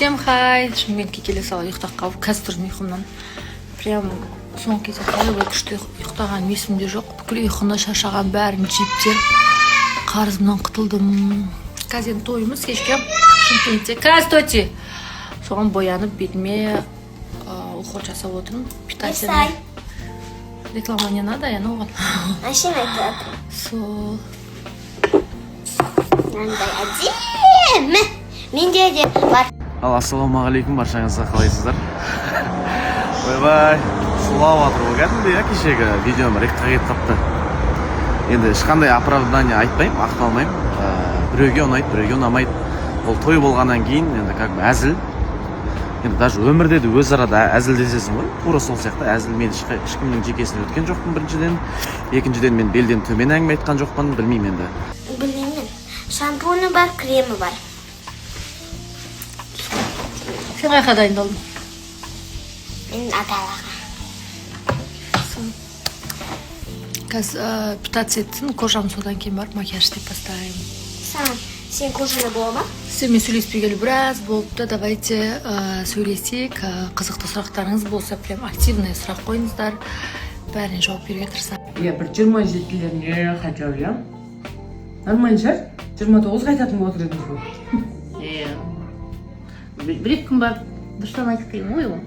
Всем хай, Шымкентке келе сала ұйықтап қалып, қазір тұрдым ұйқымнан. Прям соңғы кезде қалай күшті ұйықтаған есімде жоқ. Бүкіл ұйқыны шаршаған бәрін жиптер. Қарызымнан құтылдым. Қазір тойымыз кешке Шымкентте. Здравствуйте. Соған боянып, бетіме уход жасап отырмын. Питательный. Реклама не надо, я оған. Машина айтады. Сол. Мынандай әдемі. Менде де бар. Ассалаумағалейкум, баршаңызға қалайсыздар? Ойбай, сұлап атыр ол кәдімгі кешегі видеом рекқа кетіп қапты. Енді ешқандай оправдание айтпаймын, ақталмаймын. Біреуге ұнайды, біреуге ұнамайды. Ол той болғаннан кейін енді как бы әзіл. Енді даже өмірде де өзара да әзілдесесің ғой. Тура сол сияқты әзіл. Мен ешкімнің жекесіне өткен жоқпын біріншіден. Екіншіден мен белден төмен әңгіме айтқан жоқпын, білмеймін енді. Білмеймін. Шампуны бар, кремі бар. Сен қайқа дайындалдың? Мен аталаға. Қазір питаться еттің, кожам содан кейін барып макияж істеп бастаймын. Сен кожаны бола ма? Сізмен сөйлеспей келу біраз болыпты. Давайте сөйлесейік. Қызықты сұрақтарыңыз болса, прям активный сұрақ қойыңыздар. Бәріне жауап беруге тырысамын. Иә, бір 27-леріне хотел, иә? Нормально шығар? 29 қайтатын болып отыр едіңіз ғой. Иә. Бір-екі күн барып дұрыстан айтып келем ғой ол.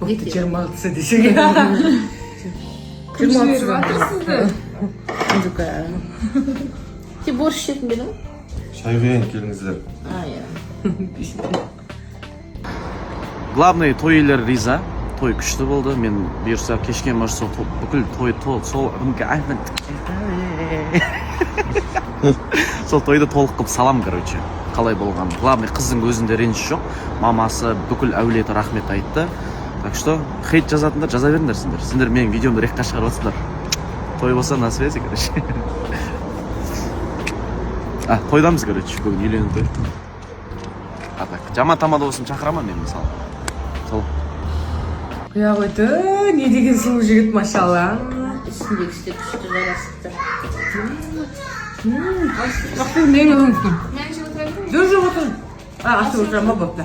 26-сы десең. 26-сы бар. Сен борщ ішетін бе едің? Шай құйын келіңіздер. Главный той иелері риза. Той күшті болды. Мен бұйырса кешке может бүкіл той сол сол тойды толық қылып салам, короче. Қалай болған. Главный қыздың өзінде реніш жоқ. Мамасы бүкіл әулеті рахмет айтты. Так что хейт жазатындар жаза беріңдер сендер. Сендер менің видеомды рекқа шығарып отырсыңдар. Той болса на связи, короче. Тойдамыз, короче, бүгін үйлену той. Так, жаман тамада болсын шақырама мен мысалы. Сол. Құя қойды, не деген сұлу жігіт, машалла. Үстіндегі істеп күшті жарасыпты. Бақтың нең өңсің? Жоқ отыр. Ашты отырама бапта.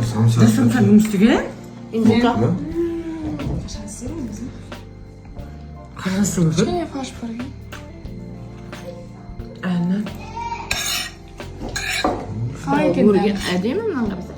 Самса. Самса өмістіге? Инвока. Қарасың ғой? Кішкене фаш барген. Әні. Қалай екен? Әдемі мынан қараса.